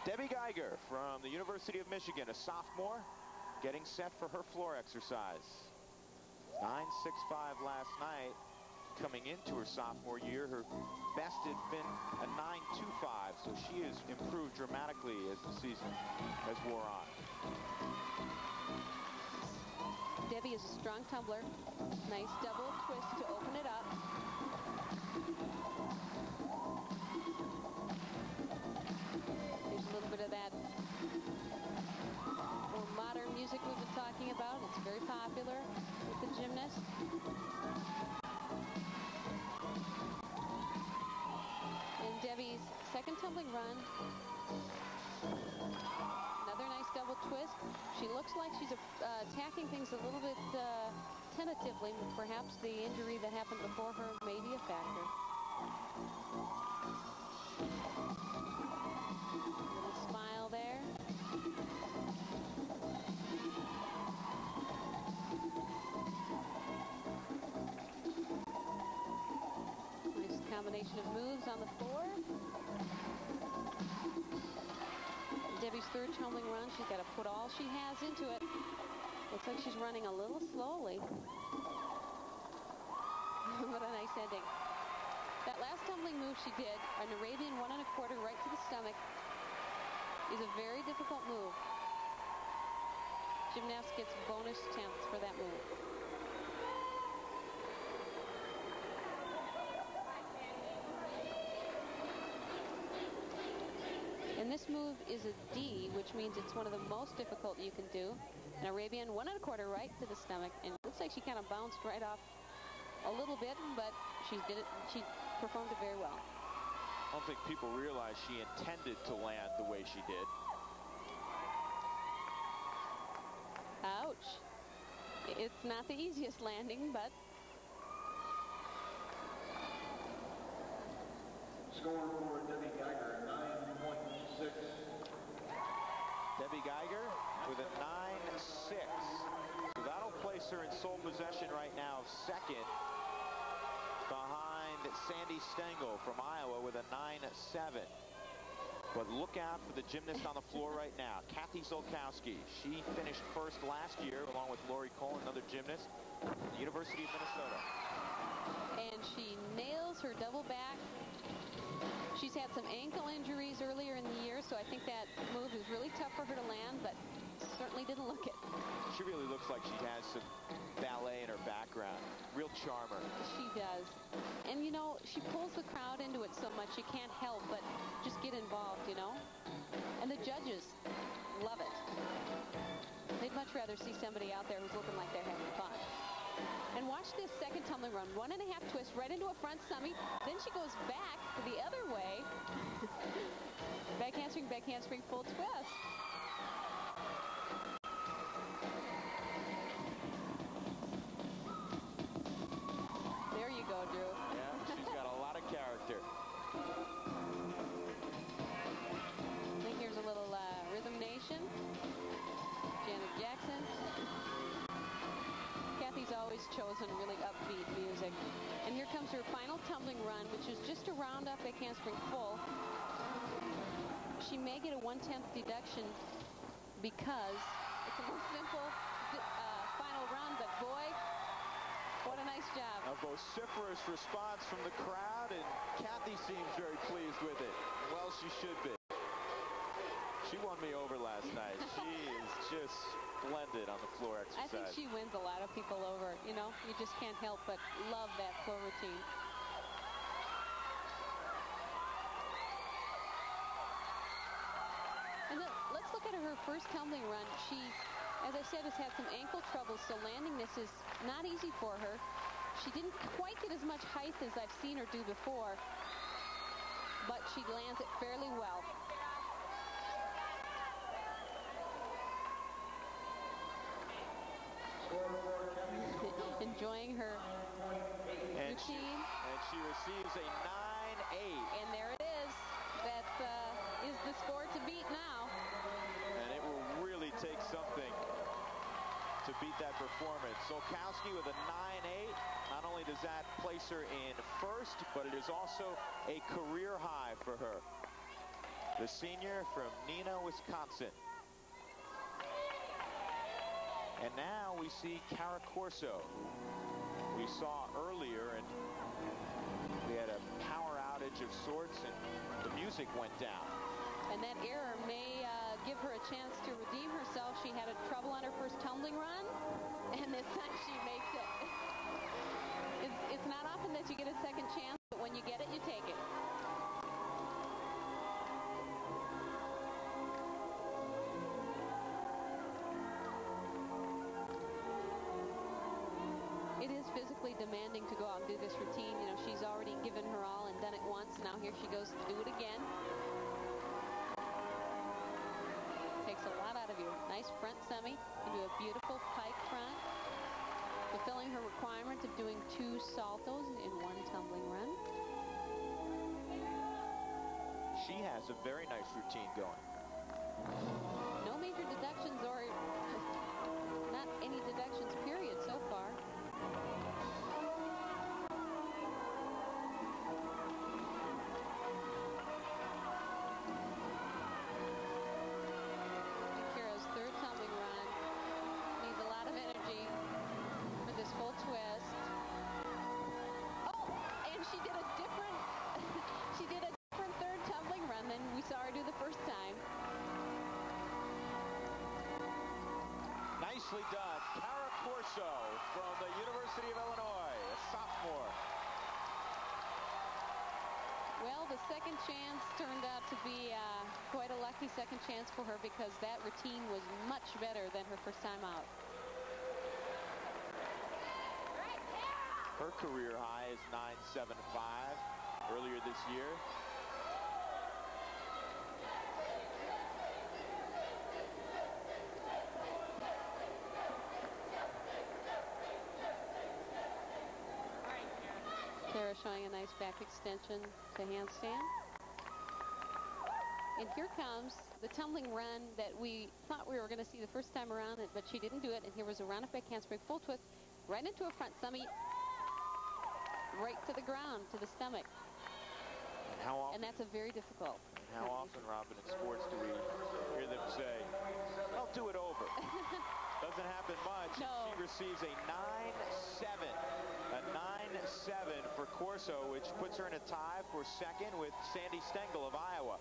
Debbie Geiger from the University of Michigan, a sophomore, getting set for her floor exercise. 9.65 last night. Coming into her sophomore year, her best had been a 9.25, so she has improved dramatically as the season has wore on. Debbie is a strong tumbler. Nice double twist to open it up. There's a little bit of that more modern music we've been talking about. It's very popular with the gymnasts. And Debbie's second tumbling run. Another nice double twist. She looks like she's attacking things a little bit tentatively. Perhaps the injury that happened before her may be a factor. Little smile there. Nice combination of moves on the floor. Debbie's third tumbling run. She's got to put all she has into it. Looks like she's running a little slowly. What a nice ending. That last tumbling move she did, an Arabian 1 1/4 right to the stomach, is a very difficult move. Gymnast gets bonus attempts for that move. And this move is a D, which means it's one of the most difficult you can do. An Arabian 1 1/4 right to the stomach, and it looks like she kind of bounced right off a little bit, but she did it. She performed it very well. I don't think people realize she intended to land the way she did. Ouch. It's not the easiest landing, but score for Debbie Geiger, 9.6. Debbie Geiger with a 9.6. So that'll place her in sole possession right now of second, behind Sandy Stengel from Iowa with a 9.7. But look out for the gymnast on the floor right now, Kathy Zolkowski. She finished first last year along with Lori Cole, another gymnast at the University of Minnesota. And she nails her double back. She's had some ankle injuries earlier in the year, so I think that move is really tough for her to land, but certainly didn't look it. She really looks like she has some ballet in her background. Real charmer. She does. And, you know, she pulls the crowd into it so much you can't help but just get involved, you know? And the judges love it. They'd much rather see somebody out there who's looking like they're having fun. And watch this second tumbling run. 1 1/2 twist right into a front summy. Then she goes back the other way. Back handspring, full twist. There you go, Drew. Yeah, she's got a lot of character. I think here's a little Rhythm Nation. Janet Jackson. Kathy's always chosen really upbeat music. And here comes her final tumbling run, which is just a round up back handspring full. She may get a 1/10 deduction because it's a more simple final run, but boy, what a nice job. A vociferous response from the crowd, and Kathy seems very pleased with it. Well, she should be. She won me over last night. She is just splendid on the floor exercise. I think she wins a lot of people over. You know, you just can't help but love that floor routine. And let's look at her first tumbling run. She, as I said, has had some ankle troubles, so landing this is not easy for her. She didn't quite get as much height as I've seen her do before, but she lands it fairly well. Enjoying her routine. And she receives a 9.8. And there it is. That is the score to beat now. And it will really take something to beat that performance. Zolkowski with a 9.8. Not only does that place her in first, but it is also a career high for her. the senior from Neenah, Wisconsin. And now we see Cara Corso. We saw earlier, and we had a power outage of sorts, and the music went down. And that error may give her a chance to redeem herself. She had a trouble on her first tumbling run, and this time she makes it. It's not often that you get a second chance, but when you get it, you take it. It is physically demanding to go out and do this routine. You know, she's already given her all and done it once. Now here she goes to do it again. Takes a lot out of you. Nice front semi into a beautiful pike front. Fulfilling her requirement of doing 2 saltos in 1 tumbling run. She has a very nice routine going. No major deductions or not any deductions, period, so far. Kira's 3rd tumbling run. Needs a lot of energy for this full twist. Oh, and she did a different she did a different 3rd tumbling run than we saw her do the first time. Nicely done. Cara Corso from the University of Illinois, a sophomore. Well, the second chance turned out to be quite a lucky second chance for her, because that routine was much better than her first time out. Her career high is 9.75 earlier this year. Kara showing a nice back extension to handstand. And here comes the tumbling run that we thought we were going to see the first time around, but she didn't do it. And here was a round-up back handspring, full twist, right into a front semi, right to the ground, to the stomach. And that's a very difficult. How often, Robin, in sports do we hear them say, "I'll do it over"? Doesn't happen much. No. She receives a 9.7. A 9.7 for Corso, which puts her in a tie for second with Sandy Stengel of Iowa.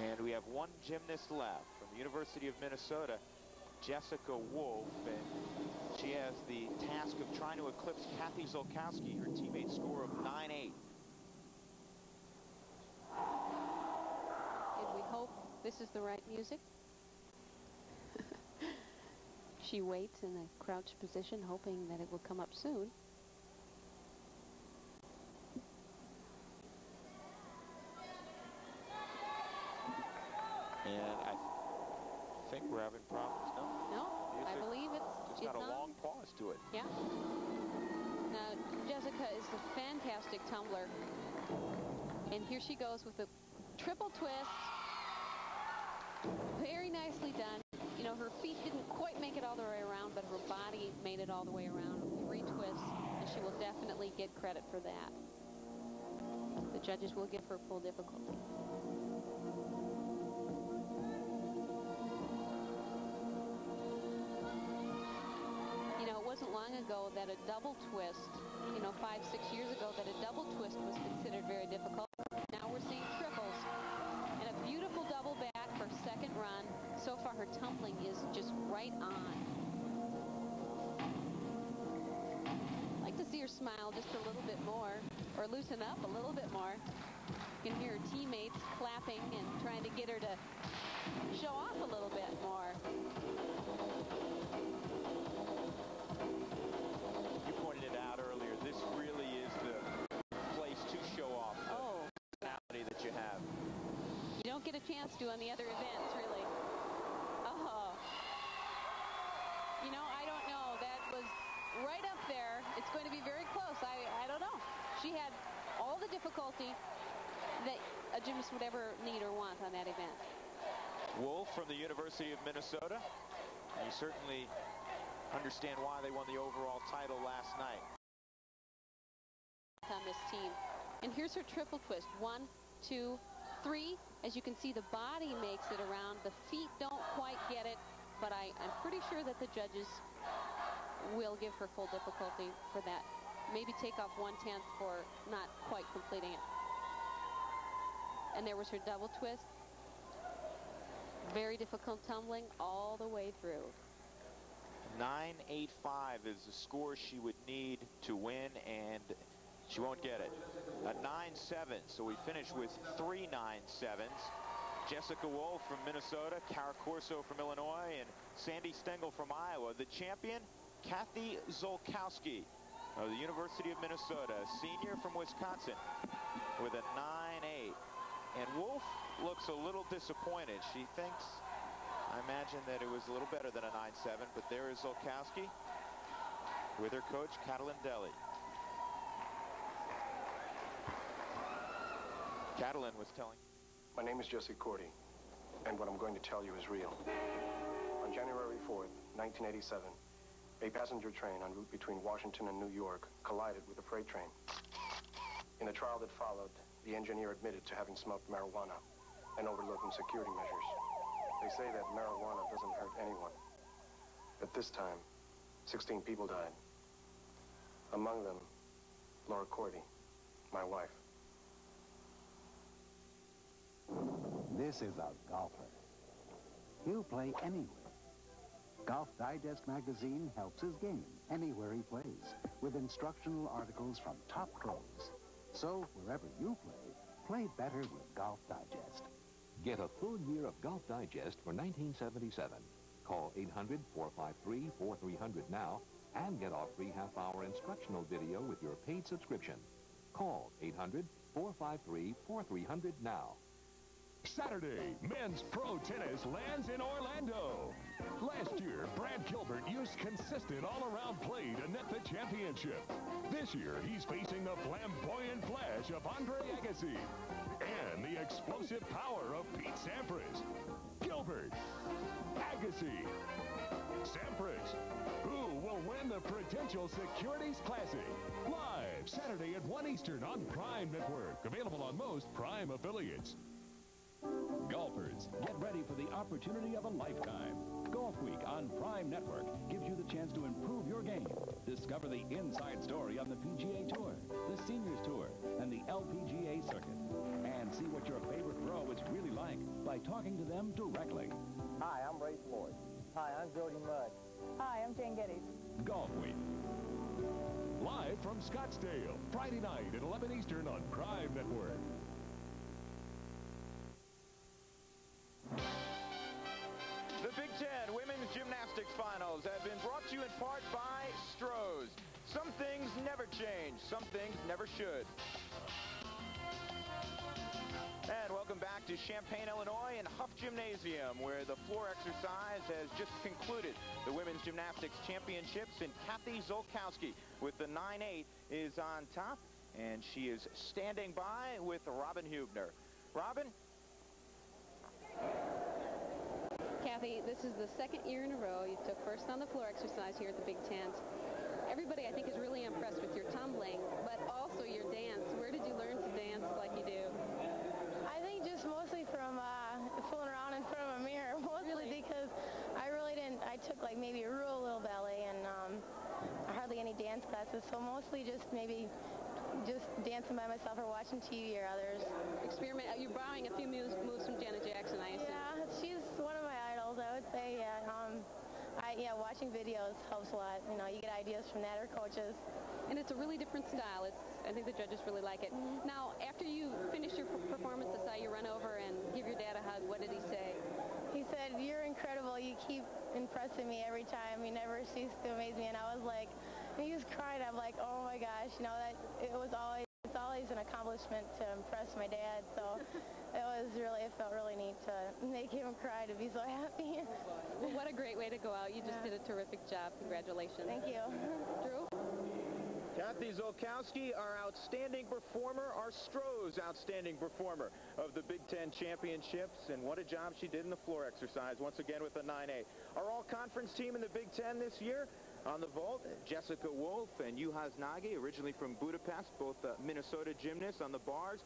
And we have 1 gymnast left from the University of Minnesota, Jessica Wolf, and she has the task of trying to eclipse Kathy Zolkowski, her teammate score of 9.8. And we hope this is the right music. She waits in a crouched position, hoping that it will come up soon. And I think we're having problems. No, I believe it's got a on. long pause to it. Yeah. Now, Jessica is a fantastic tumbler. And here she goes with a triple twist. Very nicely done. You know, her feet didn't quite make it all the way around, but her body made it all the way around. 3 twists, and she will definitely get credit for that. The judges will give her full difficulty. You know, it wasn't long ago that a double twist, you know, 5-6 years ago, that a double twist was considered very difficult. Now we're seeing triples. And a beautiful double back for second run. So far, her tumbling is just right on. I'd like to see her smile just a little bit more, or loosen up a little bit more. You can hear her teammates clapping and trying to get her to show off a little bit more. You pointed it out earlier. This really is the place to show off the personality that you have. You don't get a chance to on the other events, really. Oh. You know, I don't know. That was right up there. It's going to be very close. I don't know. She had all the difficulty that a gymnast would ever need or want on that event. Wolf from the University of Minnesota. You certainly understand why they won the overall title last night. On this team. And here's her triple twist. 1, 2, 3. As you can see, the body makes it around. The feet don't quite get it, but I'm pretty sure that the judges will give her full difficulty for that. Maybe take off 1/10 for not quite completing it. And there was her double twist. Very difficult tumbling all the way through. 9.85 is the score she would need to win, and she won't get it. A 9.7, so we finish with 3 9.7s. Jessica Wolf from Minnesota, Kara Corso from Illinois, and Sandy Stengel from Iowa. The champion, Kathy Zolkowski of the University of Minnesota, a senior from Wisconsin, with a 9.8. And Wolf looks a little disappointed. She thinks, I imagine, that it was a little better than a 9.7, but there is Zolkowski with her coach, Catalin Deli. Catalin was telling. My name is Jesse Cordy, and what I'm going to tell you is real. On January 4th, 1987, a passenger train en route between Washington and New York collided with a freight train. In the trial that followed, the engineer admitted to having smoked marijuana and overlooking security measures. They say that marijuana doesn't hurt anyone. At this time, 16 people died. Among them, Laura Cordy, my wife. This is a golfer. He'll play anywhere. Golf Digest magazine helps his game anywhere he plays with instructional articles from top pros. So wherever you play better with Golf Digest. Get a full year of Golf Digest for $19.77. Call 800-453-4300 now and get our free half-hour instructional video with your paid subscription. Call 800-453-4300 now. Saturday, men's pro tennis lands in Orlando. Last year, Brad Gilbert used consistent all-around play to net the championship. This year, he's facing the flamboyant flash of Andre Agassi and the explosive power of Pete Sampras. Gilbert, Agassi, Sampras. Who will win the Prudential Securities Classic? Live Saturday at 1 Eastern on Prime Network. Available on most Prime affiliates. Golfers, get ready for the opportunity of a lifetime. Golf Week on Prime Network gives you the chance to improve your game. Discover the inside story on the PGA Tour, the Seniors Tour, and the LPGA circuit. And see what your favorite pro is really like by talking to them directly. Hi, I'm Ray Floyd. Hi, I'm Jody Mudd. Hi, I'm Jane Geddes. Golf Week. Live from Scottsdale, Friday night at 11 Eastern on Prime Network. The Big Ten Women's Gymnastics Finals have been brought to you in part by Stroh's. Some things never change. Some things never should. And welcome back to Champaign, Illinois and Huff Gymnasium, where the floor exercise has just concluded. The Women's Gymnastics Championships, and Kathy Zolkowski with the 9.8 is on top, and she is standing by with Robin Hubner. Robin? Kathy, this is the second year in a row you took first on the floor exercise here at the Big Ten. Everybody, I think, is really impressed with your tumbling, but also your dance. Where did you learn to dance like you do? I think just mostly from fooling around in front of a mirror, mostly because I really didn't. I took like maybe a real little ballet and hardly any dance classes, so mostly just maybe just dancing by myself or watching TV or others. Experiment. You're borrowing a few moves from Janet Jackson, I assume. Yeah, she's one of my idols, I would say. Yeah, watching videos helps a lot. You know, you get ideas from that or coaches. And it's a really different style. I think the judges really like it. Now, after you finished your performance, I saw you run over and give your dad a hug. What did he say? He said, "You're incredible. You keep impressing me every time. You never cease to amaze me." And I was like, and he was crying. I'm like, oh my gosh, you know, that it's always an accomplishment to impress my dad. So it felt really neat to make him cry, to be so happy. Well, what a great way to go out. You just did a terrific job. Congratulations. Thank you. Drew? Kathy Zolkowski, our outstanding performer, our Stroh's outstanding performer of the Big Ten Championships, and what a job she did in the floor exercise, once again with a 9.8. Our all-conference team in the Big Ten this year, on the vault, Jessica Wolf and Juhas Nagy, originally from Budapest, both Minnesota gymnasts. On the bars,